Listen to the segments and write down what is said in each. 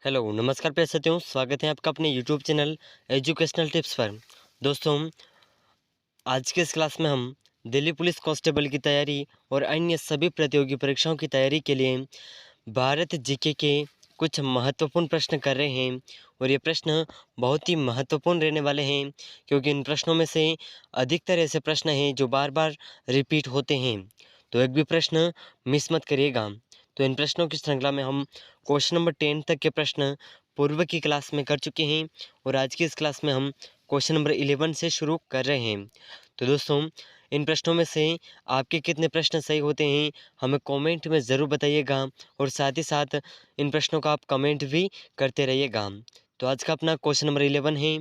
Hello नमस्कार प्रिय साथियों, स्वागत है आपका अपने यूट्यूब चैनल एजुकेशनल टिप्स पर। दोस्तों, आज के इस क्लास में हम दिल्ली पुलिस कांस्टेबल की तैयारी और अन्य सभी प्रतियोगी परीक्षाओं की तैयारी के लिए भारत जीके के कुछ महत्वपूर्ण प्रश्न कर रहे हैं। और ये प्रश्न बहुत ही महत्वपूर्ण रहने वाले हैं, क्योंकि इन प्रश्नों में से अधिकतर ऐसे प्रश्न हैं जो बार बार रिपीट होते हैं। तो एक भी प्रश्न मिस मत करिएगा। तो इन प्रश्नों की श्रृंखला में हम क्वेश्चन नंबर 10 तक के प्रश्न पूर्व की क्लास में कर चुके हैं, और आज की इस क्लास में हम क्वेश्चन नंबर 11 से शुरू कर रहे हैं। तो दोस्तों, इन प्रश्नों में से आपके कितने प्रश्न सही होते हैं हमें कमेंट में ज़रूर बताइएगा, और साथ ही साथ इन प्रश्नों का आप कमेंट भी करते रहिएगा। तो आज का अपना क्वेश्चन नंबर 11 है,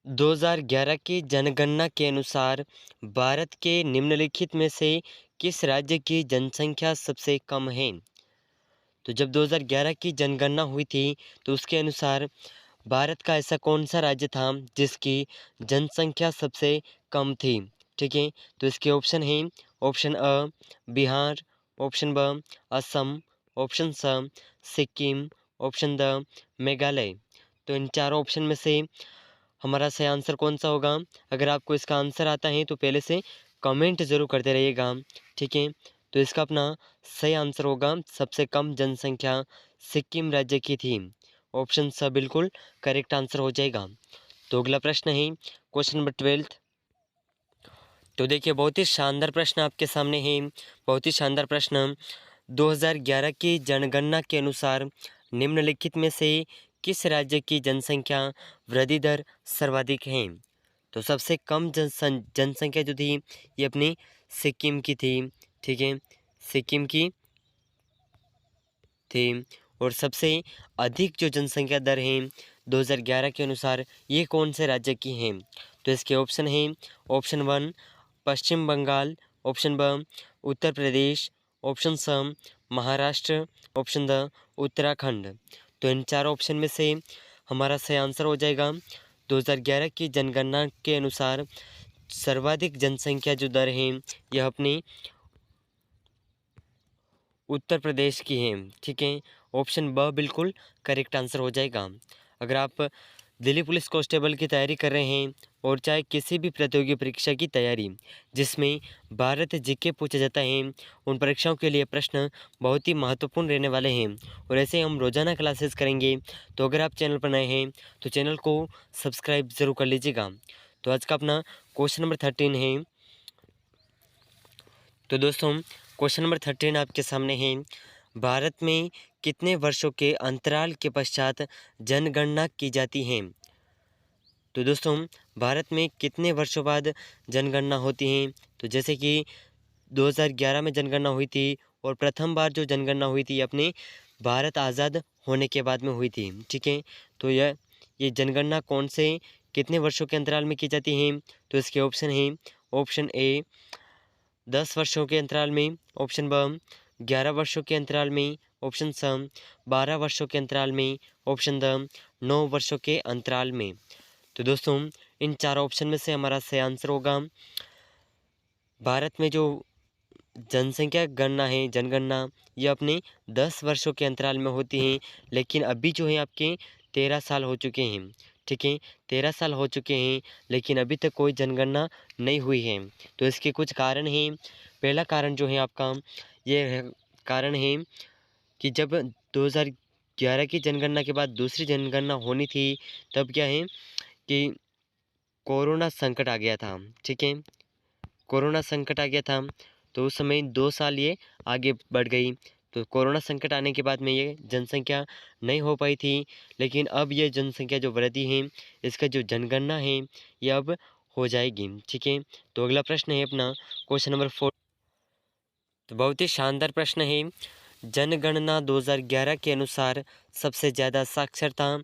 2011 की जनगणना के अनुसार भारत के निम्नलिखित में से किस राज्य की जनसंख्या सबसे कम है। तो जब 2011 की जनगणना हुई थी, तो उसके अनुसार भारत का ऐसा कौन सा राज्य था जिसकी जनसंख्या सबसे कम थी। ठीक है, तो इसके ऑप्शन हैं, ऑप्शन अ बिहार, ऑप्शन ब असम, ऑप्शन स सिक्किम, ऑप्शन द मेघालय। तो इन चारों ऑप्शन में से हमारा सही आंसर कौन सा होगा। अगर आपको इसका आंसर आता है तो पहले से कमेंट ज़रूर करते रहिएगा। ठीक है, तो इसका अपना सही आंसर होगा, सबसे कम जनसंख्या सिक्किम राज्य की थी। ऑप्शन स बिल्कुल करेक्ट आंसर हो जाएगा। तो अगला प्रश्न है क्वेश्चन नंबर 12। तो देखिए, बहुत ही शानदार प्रश्न आपके सामने है। बहुत ही शानदार प्रश्न, 2011 की जनगणना के अनुसार निम्नलिखित में से किस राज्य की जनसंख्या वृद्धि दर सर्वाधिक है। तो सबसे कम जनसंख्या जो थी ये अपनी सिक्किम की थी। ठीक है, सिक्किम की थी। और सबसे अधिक जो जनसंख्या दर है 2011 के अनुसार ये कौन से राज्य की हैं। तो इसके ऑप्शन हैं, ऑप्शन 1 पश्चिम बंगाल, ऑप्शन ब उत्तर प्रदेश, ऑप्शन स महाराष्ट्र, ऑप्शन द उत्तराखंड। तो इन चार ऑप्शन में से हमारा सही आंसर हो जाएगा, 2011 की जनगणना के अनुसार सर्वाधिक जनसंख्या जो दर है यह अपनी उत्तर प्रदेश की है। ठीक है, ऑप्शन ब बिल्कुल करेक्ट आंसर हो जाएगा। अगर आप दिल्ली पुलिस कांस्टेबल की तैयारी कर रहे हैं, और चाहे किसी भी प्रतियोगी परीक्षा की तैयारी जिसमें भारत जीके पूछा जाता है, उन परीक्षाओं के लिए प्रश्न बहुत ही महत्वपूर्ण रहने वाले हैं। और ऐसे हम रोज़ाना क्लासेस करेंगे। तो अगर आप चैनल पर नए हैं तो चैनल को सब्सक्राइब ज़रूर कर लीजिएगा। तो आज का अपना क्वेश्चन नंबर 13 है। तो दोस्तों, क्वेश्चन नंबर 13 आपके सामने है, भारत में कितने वर्षों के अंतराल के पश्चात जनगणना की जाती है। तो दोस्तों, भारत में कितने वर्षों बाद जनगणना होती है। तो जैसे कि 2011 में जनगणना हुई थी, और प्रथम बार जो जनगणना हुई थी अपने भारत आज़ाद होने के बाद में हुई थी। ठीक है, तो ये जनगणना कौन से कितने वर्षों के अंतराल में की जाती है। तो इसके ऑप्शन हैं, ऑप्शन ए 10 वर्षों के अंतराल में, ऑप्शन ब 11 वर्षों के अंतराल में, ऑप्शन स 12 वर्षों के अंतराल में, ऑप्शन द 9 वर्षों के अंतराल में। तो दोस्तों, इन चारों ऑप्शन में से हमारा सही आंसर होगा, भारत में जो जनसंख्या गणना है, जनगणना, ये अपने 10 वर्षों के अंतराल में होती हैं। लेकिन अभी जो है आपके 13 साल हो चुके हैं। ठीक है, 13 साल हो चुके हैं, लेकिन अभी तक कोई जनगणना नहीं हुई है। तो इसके कुछ कारण हैं। पहला कारण जो है आपका ये कारण है कि जब 2011 की जनगणना के बाद दूसरी जनगणना होनी थी, तब क्या है कि कोरोना संकट आ गया था। ठीक है, कोरोना संकट आ गया था, तो उस समय 2 साल ये आगे बढ़ गई। तो कोरोना संकट आने के बाद में ये जनसंख्या नहीं हो पाई थी। लेकिन अब ये जनसंख्या जो वृद्धि है, इसका जो जनगणना है ये अब हो जाएगी। ठीक है, तो अगला प्रश्न है अपना क्वेश्चन नंबर 4। तो बहुत ही शानदार प्रश्न है, जनगणना 2011 के अनुसार सबसे ज़्यादा साक्षरता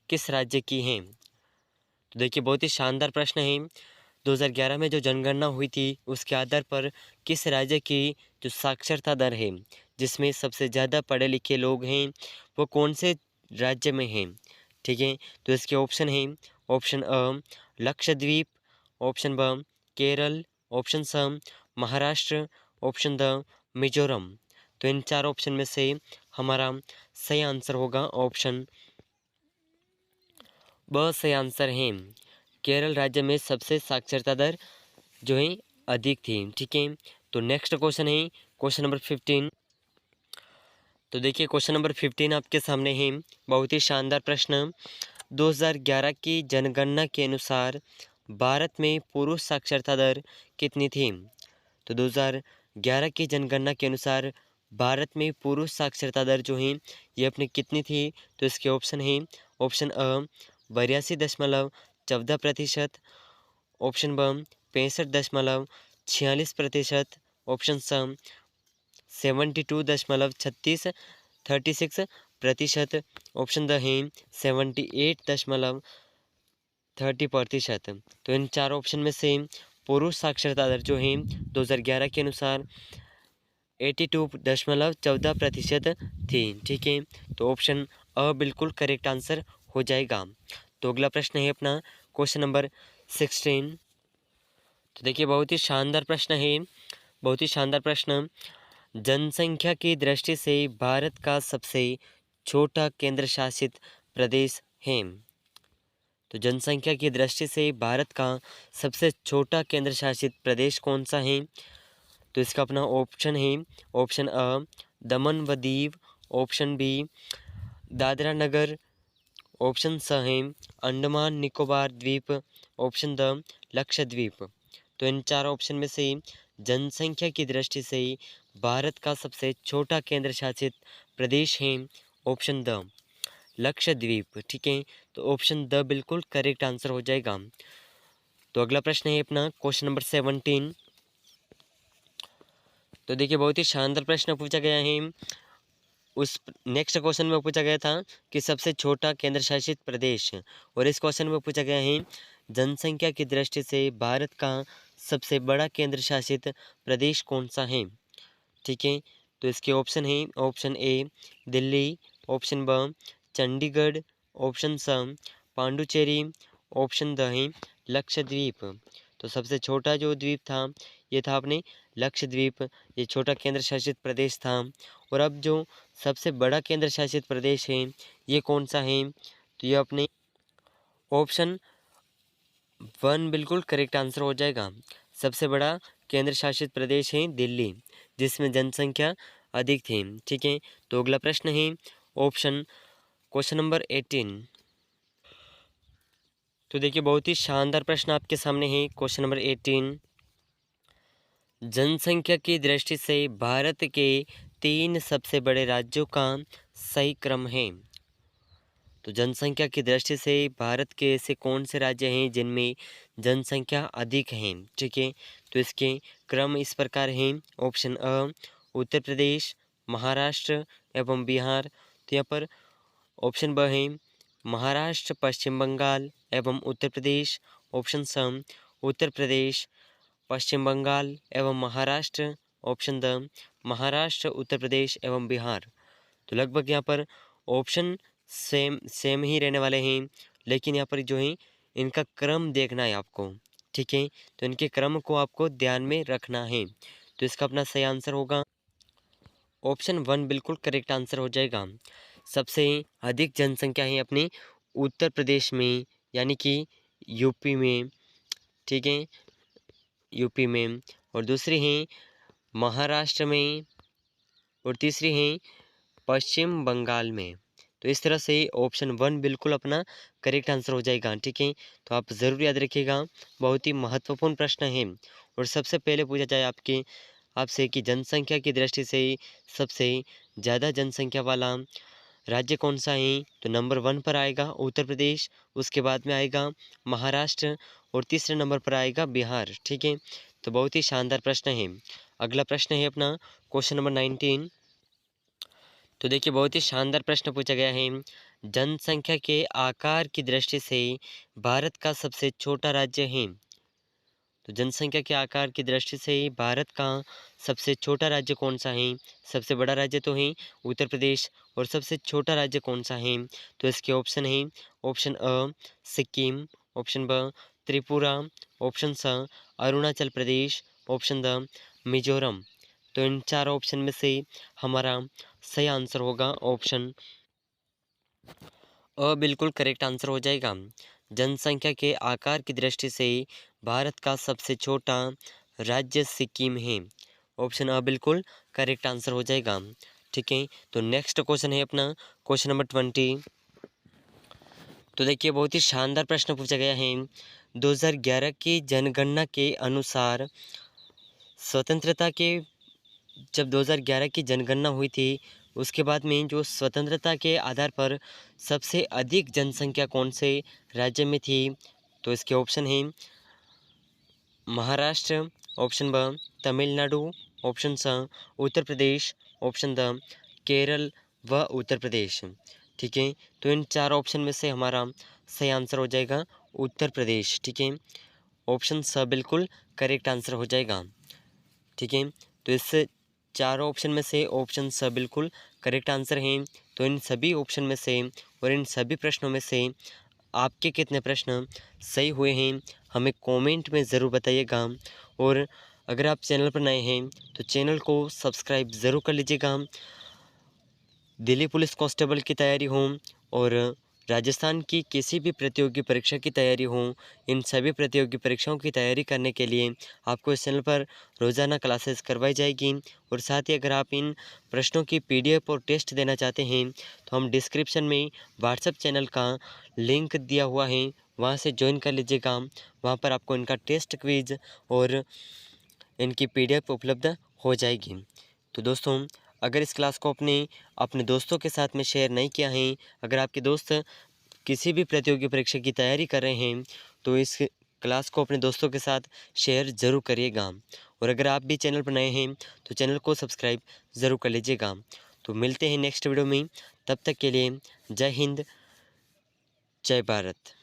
किस राज्य की है। तो देखिए, बहुत ही शानदार प्रश्न है। 2011 में जो जनगणना हुई थी उसके आधार पर किस राज्य की जो साक्षरता दर है, जिसमें सबसे ज़्यादा पढ़े लिखे लोग हैं, वो कौन से राज्य में हैं। ठीक है, तो इसके ऑप्शन हैं, ऑप्शन अ लक्षद्वीप, ऑप्शन ब केरल, ऑप्शन स महाराष्ट्र, ऑप्शन द मिजोरम। तो इन चार ऑप्शन में से हमारा सही आंसर होगा ऑप्शन ब सही आंसर है। केरल राज्य में सबसे साक्षरता दर जो है अधिक थी। ठीक है, तो नेक्स्ट क्वेश्चन है क्वेश्चन नंबर 15। तो देखिए क्वेश्चन नंबर 15 आपके सामने है। बहुत ही शानदार प्रश्न। 2011 की जनगणना के अनुसार भारत में पुरुष साक्षरता दर कितनी थी? तो 2011 की जनगणना के अनुसार भारत में पुरुष साक्षरता दर जो है ये अपनी कितनी थी? तो इसके ऑप्शन है। ऑप्शन अ 82.14%, ऑप्शन ब 65.46%, ऑप्शन स 72.36%, ऑप्शन द है 78.30%। तो इन चार ऑप्शन में से पुरुष साक्षरता दर जो है 2011 के अनुसार 82.14% थी। ठीक है, तो ऑप्शन अ बिल्कुल करेक्ट आंसर हो जाएगा। तो अगला प्रश्न है अपना क्वेश्चन नंबर 16। तो देखिए बहुत ही शानदार प्रश्न है, बहुत ही शानदार प्रश्न। जनसंख्या की दृष्टि से भारत का सबसे छोटा केंद्र शासित प्रदेश है। तो जनसंख्या की दृष्टि से भारत का सबसे छोटा केंद्र शासित प्रदेश कौन सा है? तो इसका अपना ऑप्शन है। ऑप्शन अ दमन व Diu, option B Dadra Nagar, option स है अंडमान निकोबार द्वीप, ऑप्शन द लक्षद्वीप। तो इन चार ऑप्शन में से जनसंख्या की दृष्टि से भारत का सबसे छोटा केंद्र शासित प्रदेश है ऑप्शन द लक्षद्वीप। ठीक है, तो ऑप्शन द बिल्कुल करेक्ट आंसर हो जाएगा। तो अगला प्रश्न है अपना क्वेश्चन नंबर 17। तो देखिए बहुत ही शानदार प्रश्न पूछा गया है। उस नेक्स्ट क्वेश्चन में पूछा गया था कि सबसे छोटा केंद्र शासित प्रदेश, और इस क्वेश्चन में पूछा गया है जनसंख्या की दृष्टि से भारत का सबसे बड़ा केंद्र शासित प्रदेश कौन सा है। ठीक है, तो इसके ऑप्शन है। ऑप्शन ए दिल्ली, ऑप्शन ब चंडीगढ़, ऑप्शन स पांडुचेरी, ऑप्शन द है लक्षद्वीप। तो सबसे छोटा जो द्वीप था ये था अपने लक्षद्वीप, ये छोटा केंद्र शासित प्रदेश था। और अब जो सबसे बड़ा केंद्र शासित प्रदेश है ये कौन सा है? तो ये अपने ऑप्शन 1 बिल्कुल करेक्ट आंसर हो जाएगा। सबसे बड़ा केंद्र शासित प्रदेश है दिल्ली, जिसमें जनसंख्या अधिक थी। ठीक है, तो अगला प्रश्न है ऑप्शन क्वेश्चन नंबर 18। तो देखिए बहुत ही शानदार प्रश्न आपके सामने है क्वेश्चन नंबर 18। जनसंख्या की दृष्टि से भारत के 3 सबसे बड़े राज्यों का सही क्रम है। तो जनसंख्या की दृष्टि से भारत के ऐसे कौन से राज्य हैं जिनमें जनसंख्या अधिक है? ठीक है, तो इसके क्रम इस प्रकार हैं। ऑप्शन अ उत्तर प्रदेश, महाराष्ट्र एवं बिहार। तो यहाँ पर ऑप्शन ब है महाराष्ट्र, पश्चिम बंगाल एवं उत्तर प्रदेश। ऑप्शन स उत्तर प्रदेश, पश्चिम बंगाल एवं महाराष्ट्र। ऑप्शन द महाराष्ट्र, उत्तर प्रदेश एवं बिहार। तो लगभग यहाँ पर ऑप्शन सेम ही रहने वाले हैं, लेकिन यहाँ पर जो है इनका क्रम देखना है आपको। ठीक है, तो इनके क्रम को आपको ध्यान में रखना है। तो इसका अपना सही आंसर होगा ऑप्शन 1 बिल्कुल करेक्ट आंसर हो जाएगा। सबसे अधिक जनसंख्या है अपने उत्तर प्रदेश में, यानी कि यूपी में। ठीक है, यूपी में, और दूसरी है महाराष्ट्र में, और तीसरी है पश्चिम बंगाल में। तो इस तरह से ऑप्शन 1 बिल्कुल अपना करेक्ट आंसर हो जाएगा। ठीक है, तो आप ज़रूर याद रखिएगा, बहुत ही महत्वपूर्ण प्रश्न है। और सबसे पहले पूछा जाए आपसे कि जनसंख्या की दृष्टि से सबसे ज़्यादा जनसंख्या वाला राज्य कौन सा है? तो नंबर 1 पर आएगा उत्तर प्रदेश, उसके बाद में आएगा महाराष्ट्र, और तीसरे नंबर पर आएगा बिहार। ठीक है, तो बहुत ही शानदार प्रश्न है। अगला प्रश्न है अपना क्वेश्चन नंबर 19। तो देखिए बहुत ही शानदार प्रश्न पूछा गया है। जनसंख्या के आकार की दृष्टि से भारत का सबसे छोटा राज्य है। तो जनसंख्या के आकार की दृष्टि से भारत का सबसे छोटा राज्य कौन सा है? सबसे बड़ा राज्य तो है उत्तर प्रदेश, और सबसे छोटा राज्य कौन सा है? तो इसके ऑप्शन है। ऑप्शन अ सिक्किम, ऑप्शन ब त्रिपुरा, ऑप्शन स अरुणाचल प्रदेश, ऑप्शन द मिजोरम। तो इन चार ऑप्शन में से हमारा सही आंसर होगा ऑप्शन बिल्कुल करेक्ट आंसर हो जाएगा। जनसंख्या के आकार की दृष्टि से भारत का सबसे छोटा राज्य सिक्किम है। ऑप्शन बिल्कुल करेक्ट आंसर हो जाएगा। ठीक है, तो नेक्स्ट क्वेश्चन है अपना क्वेश्चन नंबर 20। तो देखिए बहुत ही शानदार प्रश्न पूछा गया है। 2011 की जनगणना के अनुसार स्वतंत्रता के जब 2011 की जनगणना हुई थी उसके बाद में जो स्वतंत्रता के आधार पर सबसे अधिक जनसंख्या कौन से राज्य में थी, तो इसके ऑप्शन हैं महाराष्ट्र, ऑप्शन ब तमिलनाडु, ऑप्शन स उत्तर प्रदेश, ऑप्शन द केरल व उत्तर प्रदेश। ठीक है, तो इन चार ऑप्शन में से हमारा सही आंसर हो जाएगा उत्तर प्रदेश। ठीक है, ऑप्शन स बिल्कुल करेक्ट आंसर हो जाएगा। ठीक है, तो इस चारों ऑप्शन में से ऑप्शन स बिल्कुल करेक्ट आंसर हैं। तो इन सभी ऑप्शन में से और इन सभी प्रश्नों में से आपके कितने प्रश्न सही हुए हैं हमें कमेंट में ज़रूर बताइएगा। और अगर आप चैनल पर नए हैं तो चैनल को सब्सक्राइब ज़रूर कर लीजिएगा। दिल्ली पुलिस कांस्टेबल की तैयारी हो और राजस्थान की किसी भी प्रतियोगी परीक्षा की तैयारी हो, इन सभी प्रतियोगी परीक्षाओं की तैयारी करने के लिए आपको इस चैनल पर रोज़ाना क्लासेस करवाई जाएगी। और साथ ही अगर आप इन प्रश्नों की पीडीएफ और टेस्ट देना चाहते हैं तो हम डिस्क्रिप्शन में व्हाट्सएप चैनल का लिंक दिया हुआ है, वहाँ से ज्वाइन कर लीजिएगा। वहाँ पर आपको इनका टेस्ट क्विज और इनकी पीडीएफ उपलब्ध हो जाएगी। तो दोस्तों अगर इस क्लास को अपने दोस्तों के साथ में शेयर नहीं किया है, अगर आपके दोस्त किसी भी प्रतियोगी परीक्षा की तैयारी कर रहे हैं तो इस क्लास को अपने दोस्तों के साथ शेयर ज़रूर करिएगा। और अगर आप भी चैनल पर नए हैं तो चैनल को सब्सक्राइब ज़रूर कर लीजिएगा। तो मिलते हैं नेक्स्ट वीडियो में, तब तक के लिए जय हिंद, जय भारत।